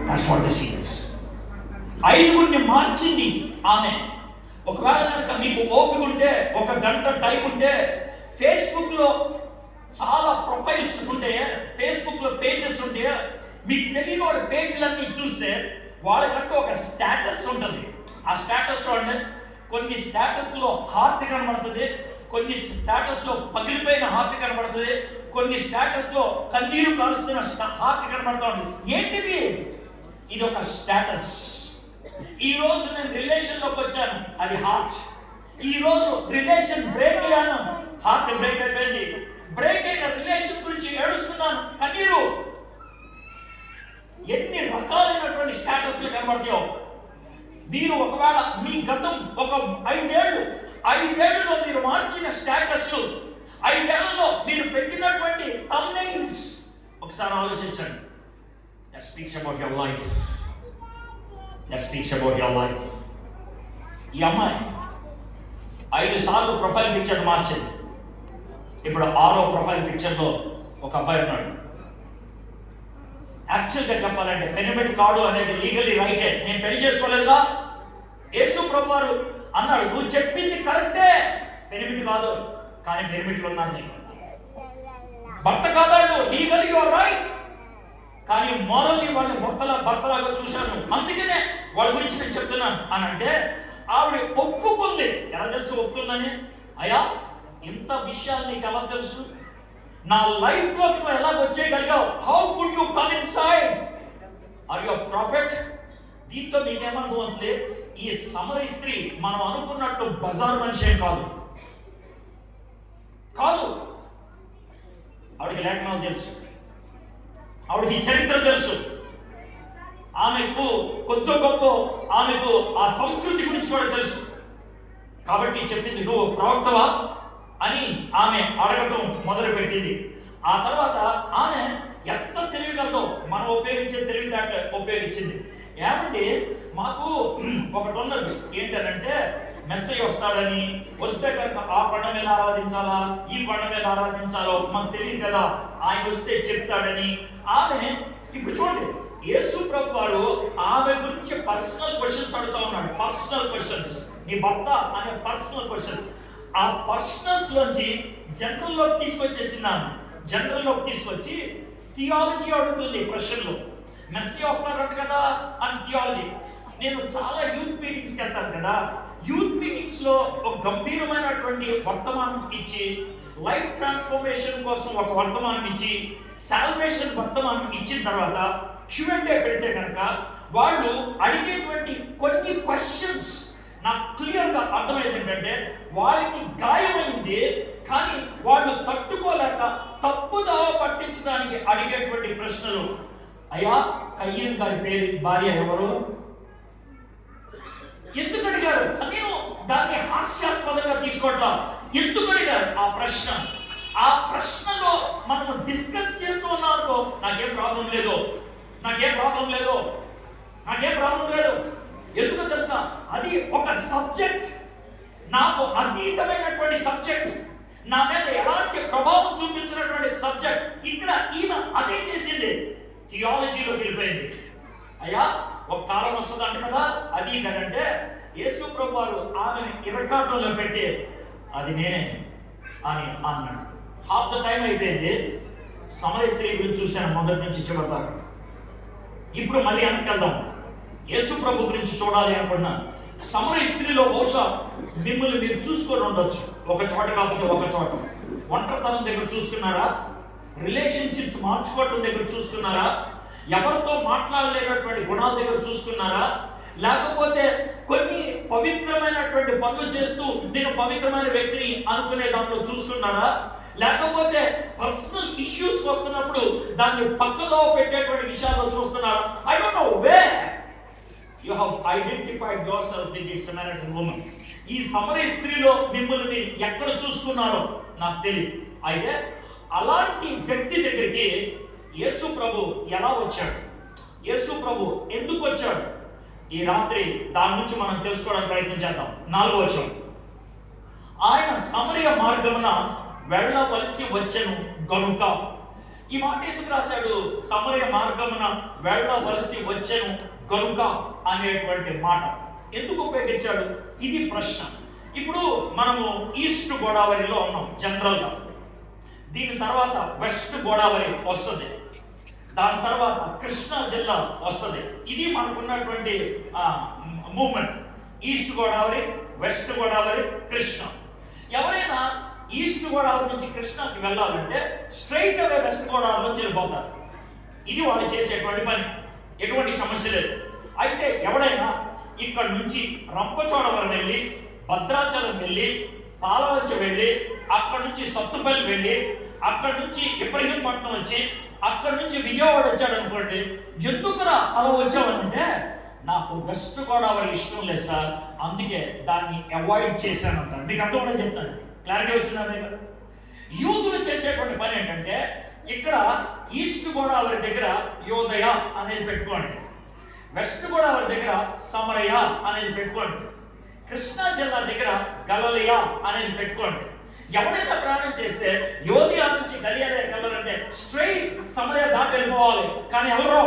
That's what the scene is. ఐదుగురిని మార్చింది ఆమె. ఒకవేళ కనుక మీకు ఓపిక ఉంటే, ఒక గంట టైం ఉంటే, ఫేస్బుక్లో చాలా ప్రొఫైల్స్ ఉంటాయి, ఫేస్బుక్లో పేజెస్ ఉంటాయి. మీకు తెలియని వాళ్ళ పేజీలన్నీ చూస్తే వాళ్ళకంటూ ఒక స్టేటస్ ఉంటుంది. ఆ స్టేటస్ చూడండి, కొన్ని స్టేటస్లో హార్ట్ కనబడుతుంది, కొన్ని స్టేటస్లో పగిలిపోయిన హార్ట్ కనబడుతుంది, కొన్ని స్టేటస్లో కన్నీరు కాలుస్తున్న హార్ట్ కనబడుతూ ఉంటుంది. ఏంటిది? ఇది ఒక స్టేటస్. ఈరోజు నేను రిలేషన్లోకి వచ్చాను, అది హార్ట్. ఈరోజు రిలేషన్ బ్రేక్ అయ్యాను, హార్ట్ బ్రేక్ అయిపోయింది. బ్రేక్ అయిన రిలేషన్ గురించి ఏడుస్తున్నాను, కన్నీరు. ఎన్ని రకాలైనటువంటి స్టేటస్లు కనబడతాయో. మీరు ఒకవేళ మీ గతం ఒక 5 ఏళ్ళలో మీరు మార్చిన స్టేటస్లు, 5 ఏళ్లలో మీరు పెట్టినటువంటి థంబ్నెయిల్స్ ఒకసారి ఆలోచించండి. That speaks about your life. That speaks about your life. ఈ అమ్మాయి 5 సార్లు ప్రొఫైల్ పిక్చర్ మార్చింది. ఇప్పుడు 6వ ప్రొఫైల్ పిక్చర్లో ఒక అబ్బాయి ఉన్నాడు. యాక్చువల్గా చెప్పాలంటే పెనిమిటి కాడు అనేది లీగలీ రైటే. నేను పెళ్లి చేసుకోలేదుగా. యేసు ప్రభువారు అన్నాడు, నువ్వు చెప్పింది కరెక్టే, పెనిమిటి కాదు, కానీ పెనిమిట్లు ఉన్నాను నీకు. భర్త కాదాడు, లీగలీ యువర్ రైట్, కానీ మోరల్లీ వాళ్ళని భర్తలాగా చూశాను, అందుకనే వాళ్ళ గురించి నేను చెప్తున్నాను అని అంటే ఆవిడ ఒప్పుకుంది. ఎలా తెలుసు ఒప్పుకుందని? అయ్యా, ఇంత విషయాలు నీకు ఎలా తెలుసు? నా లైఫ్లోకి నువ్వు ఎలా వచ్చేయగలిగావు? How could you come inside? Are you profit? దీంతో మీకేమనుకుంటుంది? ఈ సమరీ స్త్రీ మనం అనుకున్నట్లు బజార్ మనిషి ఏం కాదు. ఆవిడకి లేఖనాలు తెలుసు, ఆవిడకి చరిత్ర తెలుసు, ఆమెకు కొద్ది గొప్ప ఆమెకు ఆ సంస్కృతి గురించి కూడా తెలుసు. కాబట్టి చెప్పింది, నువ్వు ప్రవక్తవా అని ఆమె అడగటం మొదలుపెట్టింది. ఆ తర్వాత ఆమె ఎంత తెలివిగలదో మనం ఉపయోగించే తెలివితేటలు ఉపయోగించింది. ఏమంటే మాకు ఒకటి ఉన్నది ఏంటంటే, మెస్సయ్య వస్తాడని, వస్తే కనుక ఆ కొండ మీద ఆరాధించాలా, ఈ కొండ మీద ఆరాధించాలో మాకు తెలియదు కదా, ఆయన వస్తే చెప్తాడని. ఆమె ఇప్పుడు చూడండి, యేసు ప్రభు వారు ఆమె గురించి పర్సనల్ క్వశ్చన్స్ అడుగుతా ఉన్నాడు. పర్సనల్ క్వశ్చన్స్, నీ భర్త అనే పర్సనల్ క్వశ్చన్స్. ఆ పర్సనల్స్ లోంచి జనరల్లోకి తీసుకొచ్చేసింది. ఆమె జనరల్లోకి తీసుకొచ్చి థియాలజీ అడుగుతుంది ప్రశ్నలో. మెస్సీ వస్తారంట కదా అని థియాలజీ. నేను చాలా యూత్ మీటింగ్స్కి వెళ్తాను కదా, యూత్ మీటింగ్స్లో ఒక గంభీరమైనటువంటి వర్తమానం ఇచ్చి, లైఫ్ ట్రాన్స్ఫర్మేషన్ కోసం ఒక వర్తమానం ఇచ్చి, సాల్వేషన్ వర్తమానం ఇచ్చిన తర్వాత Q&A పెడితే కనుక వాళ్ళు అడిగేటువంటి కొన్ని క్వశ్చన్స్ నాకు క్లియర్గా అర్థమైంది. ఏంటంటే వాళ్ళకి గాయమైంది, కానీ వాళ్ళు తట్టుకోలేక తప్పుదావ పట్టించడానికి అడిగేటువంటి ప్రశ్నలు. అయ్యా, కయ్యన్ గారి భార్య ఎవరు? ఎందుకు అడిగారు? నేను దాన్ని హాస్యాస్పదంగా తీసుకోవట్లా. ఎందుకు అడిగారు ఆ ప్రశ్న? ఆ ప్రశ్నలో మనము డిస్కస్ చేస్తూ ఉన్నాం అనుకో, నాకేం ప్రాబ్లం లేదు. ఎందుకు తెలుసా? అది ఒక సబ్జెక్ట్, నాకు అతీతమైనటువంటి సబ్జెక్ట్, నా మీద ఎలాంటి ప్రభావం చూపించినటువంటి సబ్జెక్ట్. ఇక్కడ ఈమె అదే చేసింది, థియాలజీలోకి వెళ్ళిపోయింది. అయ్యా, ఒక కాలం వస్తుంది అంట కదా, అది ఇదంటే యేసు ప్రభు వారు ఆమెను ఇరకాటంలో పెట్టి, అది నేనే అని అన్నాడు. హాఫ్ ద టైం అయిపోయింది. సమరీ స్త్రీ గురించి చూశాను మొదటి నుంచి చివరి దాకా. ఇప్పుడు మళ్ళీ వెనక్కెళ్దాం. యేసు ప్రభు గురించి చూడాలి అనుకున్నా. సమరీ స్త్రీలో బహుశా మిమ్మల్ని మీరు చూసుకొని ఉండొచ్చు, ఒక చోట కాకపోతే ఒక చోట. ఒంటరితనం దగ్గర చూసుకున్నారా? రిలేషన్షిప్స్ మార్చుకోవటం దగ్గర చూసుకున్నారా? ఎవరితో మాట్లాడలేనటువంటి గుణాల దగ్గర చూసుకున్నారా? లేకపోతే కొన్ని పవిత్రమైనటువంటి పనులు చేస్తూ నేను పవిత్రమైన వ్యక్తిని అనుకునే దాంట్లో చూసుకున్నారా? లేకపోతే పర్సనల్ ఇష్యూస్కి వస్తున్నప్పుడు దాన్ని పక్కదో పెట్టేటువంటి విషయాల్లో చూస్తున్నారా? I don't know where you have identified your self with this Samaritan woman. ఈ సమరీ స్త్రీలో మిమ్మల్ని మీరు ఎక్కడ చూసుకున్నారో నాకు తెలియదు. అయితే అలాంటి వ్యక్తి దగ్గరికి యేసు ప్రభు ఎలా వచ్చాడు? యేసు ప్రభు ఎందుకు వచ్చాడు? ఈ రాత్రి దాని నుంచి మనం తెలుసుకోవడానికి ప్రయత్నం చేద్దాం. 4వ వచనం, ఆయన సమరయ మార్గమున వెళ్ళవలసి వచ్చెను గనుక ఈ మాట ఎందుకు రాశాడు? సమరయ మార్గమున వెళ్ళవలసి వచ్చెను గనుక అనేటువంటి మాట ఎందుకు ఉపయోగించాడు? ఇది ప్రశ్న. ఇప్పుడు మనము ఈస్ట్ గోదావరిలో ఉన్నాం జనరల్గా. దీని తర్వాత వెస్ట్ గోదావరి వస్తుంది, దాని తర్వాత కృష్ణా జిల్లా వస్తుంది. ఇది మనకున్నటువంటి moment. East Godavari, west Godavari, Krishna. ఎవరైనా ఈస్ట్ గోదావరి నుంచి కృష్ణాకి వెళ్ళాలంటే స్ట్రైట్ అవే వెస్ట్ గోదావరి నుంచి వెళ్ళిపోతారు. ఇది వాళ్ళు చేసేటువంటి పని, ఎటువంటి సమస్య లేదు. అయితే ఎవడైనా ఇక్కడ నుంచి రంపచోడవరం వెళ్ళి, భద్రాచలం వెళ్ళి, పాలవంచ వెళ్ళి, అక్కడ నుంచి సత్తుపల్లి వెళ్ళి, అక్కడ నుంచి ఇబ్రహీంపట్నం వచ్చి, అక్కడ నుంచి విజయవాడ వచ్చాడు అనుకోండి, ఎందుకురా అలా వచ్చామనంటే నాకు వెస్ట్ గోదావరి ఇష్టం లేదు సార్, అందుకే దాన్ని అవాయిడ్ చేశాను అంటారు. మీకు అర్థం కూడా చెప్తాను, క్లారిటీ వచ్చిందా మీకు? యూదులు చేసేటువంటి పని ఏంటంటే ఇక్కడ ఈస్ట్ గోదావరి దగ్గర యోదయ అనేది పెట్టుకోండి, వెస్ట్ గోదావరి దగ్గర సమరయ అనేది పెట్టుకోండి, కృష్ణా జిల్లా దగ్గర గలలియా అనేది పెట్టుకోండి. ఎవరైనా ప్రయాణం చేస్తే యోధియా నుంచి గలియాలే వెళ్ళాలంటే స్ట్రైట్ సమరయ దాటి వెళ్ళిపోవాలి. కానీ ఎవరో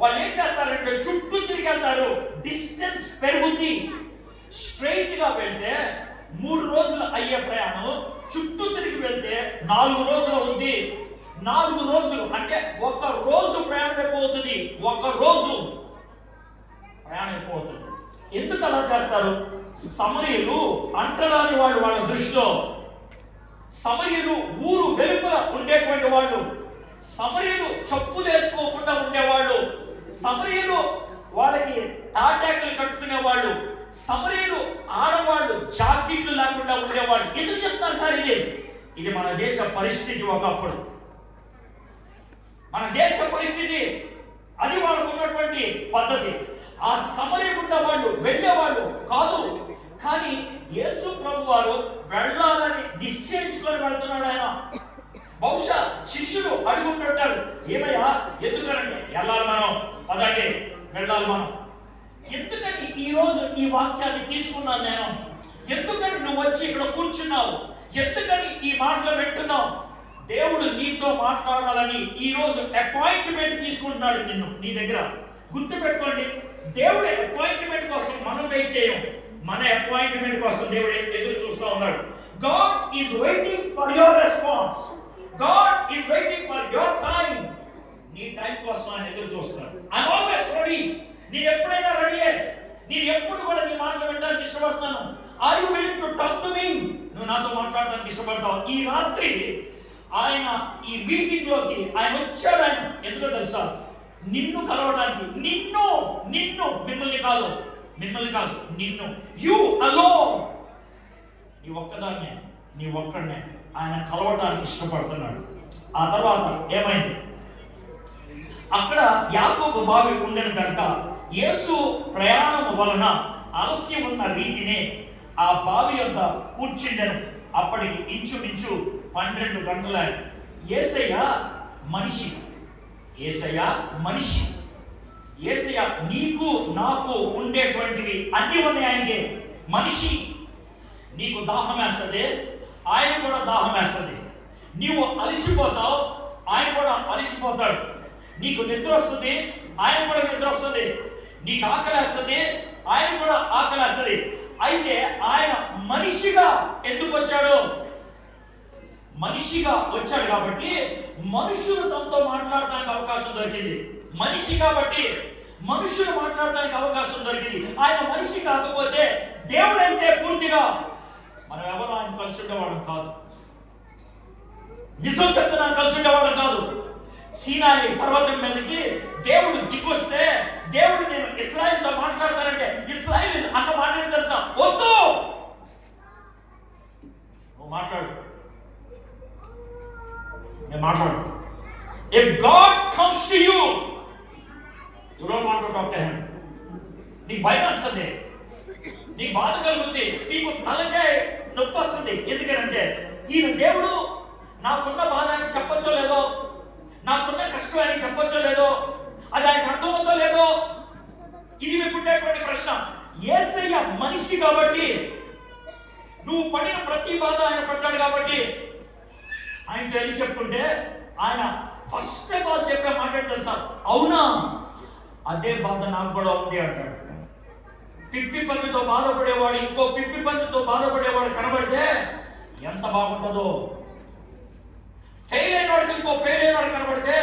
వాళ్ళు ఏం చేస్తారంటే చుట్టూ తిరిగి వెళ్తారు. డిస్టెన్స్ పెరుగుతుంది. స్ట్రైట్ గా వెళ్తే 3 రోజులు అయ్యే ప్రయాణం చుట్టూ తిరిగి వెళ్తే 4 రోజులు ఉంది. 4 రోజులు అంటే 1 రోజు ప్రయాణం అయిపోతుంది. 1 రోజు ప్రయాణం అయిపోతుంది. ఎందుకు అలా చేస్తారు? సమరయులు అంటరాని వాళ్ళు, వాళ్ళ దృష్టిలో సమరయులు ఊరు వెలుపల ఉండేటువంటి వాళ్ళు, సమరయులు చెప్పులు వేసుకోకుండా ఉండేవాళ్ళు, సమరయులు వాళ్ళకి తాటాకులు కట్టుకునే వాళ్ళు, సమరయులు ఆడవాళ్ళు జాకెట్లు లేకుండా ఉండేవాళ్ళు. ఎందుకు చెప్తున్నారు సార్? ఇది మన దేశ పరిస్థితి. ఒకప్పుడు మన దేశ పరిస్థితి అది, వాళ్ళకు ఉన్నటువంటి పద్ధతి. ఆ సమరయకుండా వాళ్ళు వెళ్ళేవాళ్ళు కాదు. కానీ యేసు ప్రభు వారు వెళ్ళాలని నిశ్చయించుకొని వెళ్తున్నాడు ఆయన. బహుశా శిష్యులు అడుగుంటుంటారు, ఏమయ్యా ఎందుకనంటే వెళ్ళాలి మనం, పదండి వెళ్ళాలి మనం. ఎందుకని ఈరోజు ఈ వాక్యాన్ని తీసుకున్నాను నేను? ఎందుకని నువ్వు వచ్చి ఇక్కడ కూర్చున్నావు? ఎందుకని ఈ మాటలు వింటున్నావు? దేవుడు నీతో మాట్లాడాలని ఈరోజు అపాయింట్మెంట్ తీసుకుంటున్నాడు నిన్ను, నీ దగ్గర. గుర్తుపెట్టుకోండి, దేవుడి అపాయింట్మెంట్ కోసం మనం వెయిట్ చేయం, మన అపాయింట్మెంట్ కోసం దేవుడు ఎదురు చూస్తూ ఉన్నాడు. God is waiting for your response. God is waiting for your time. నీ టైం కోసం ఆయన ఎదురు చూస్తున్నాడు. I'm always ready. నేను ఎప్పుడైనా రెడీయే. నేను ఎప్పుడు కూడా నీ మాటలు వినడానికి ఇష్టపడుతున్నాను. Are you willing to talk to me? నువ్వు నాతో మాట్లాడడానికి ఇష్టపడతావు. ఈ రాత్రి ఆయన ఈ మీటింగ్ లోకి ఆయన వచ్చాడు. ఆయన ఎందుకో తెలుసా? నిన్ను కలవడానికి. నిన్ను మిమ్మల్ని కాదు నిన్ను. You alone. నీ ఒక్కడనే ఆయన కలవడానికి ఇష్టపడుతున్నాడు. ఆ తర్వాత ఏమైంది? అక్కడ యాకోబు బావి ఉండెను కనుక యేసు ప్రయాణం వలన ఆలస్యం ఉన్న రీతినే ఆ బావి యొద్ద కూర్చుండెను. అప్పటికి ఇంచుమించు 12 గంటల. యేసయ్య మనిషి. యేసయ్య నీకు నాకు ఉండేటువంటివి అన్ని ఉన్నాయి ఆయనకే. మనిషి. నీకు దాహం వేస్తుంది, ఆయన కూడా దాహం వేస్తుంది. నీవు అలసిపోతావు, ఆయన కూడా అలసిపోతాడు. నీకు నిద్ర వస్తుంది, ఆయన కూడా నిద్ర వస్తుంది. నీకు ఆకలి వేస్తుంది, ఆయన కూడా ఆకలి వేస్తుంది. అయితే ఆయన మనిషిగా ఎందుకు వచ్చాడు? మనిషిగా వచ్చాడు కాబట్టి మనుషులు తనతో మాట్లాడడానికి అవకాశం దొరికింది. మనిషి కాబట్టి మనుషులు మాట్లాడడానికి అవకాశం దొరికింది. ఆయన మనిషి కాకపోతే దేవుడైతే పూర్తిగా మనం ఎవరు ఆయన కలిసి ఉండేవాడు కాదు. నిజం చెప్తున్నా, కలిసి ఉండేవాడు కాదు. సీనాయి పర్వతం మీదకి దేవుడు దిగొస్తే, దేవుడు నేను ఇశ్రాయేలుతో మాట్లాడతానంటే ఇశ్రాయేలు అన్న మాట్లాడి తెలుసా? వద్దు, నువ్వు మాట్లాడు, నేను మాట్లాడు. If God comes to you, you don't want to talk to him. నీకు భయం వస్తుంది, నీకు బాధ కలుగుతుంది, నీకు తలకాయ నొప్పి వస్తుంది. ఎందుకంటే ఈయన దేవుడు నాకున్న బాధ ఆయన చెప్పొచ్చో లేదో, నాకున్న కష్టం ఆయన చెప్పొచ్చో లేదో, అది ఆయనకు అర్థమవుతో లేదో. ఇది మీకు ఉండేటువంటి ప్రశ్న. యేసయ్య మనిషి కాబట్టి, నువ్వు పడిన ప్రతి బాధ ఆయన పడ్డాడు కాబట్టి ఆయనతో వెళ్ళి చెప్తుంటే ఆయన ఫస్ట్ ఆఫ్ ఆల్ చెప్పే మాట ఏంటో తెలుసా? అవునా, అదే బాధ నాకు కూడా ఉంది అంటాడు. పిప్పి పందుతో బాధపడేవాడు ఇంకో పిప్పి పందుతో బాధపడేవాడు కనబడితే ఎంత బాగుంటుందో. ఫెయిల్ అయిన వాడికి ఇంకో ఫెయిల్ అయిన వాడు కనబడితే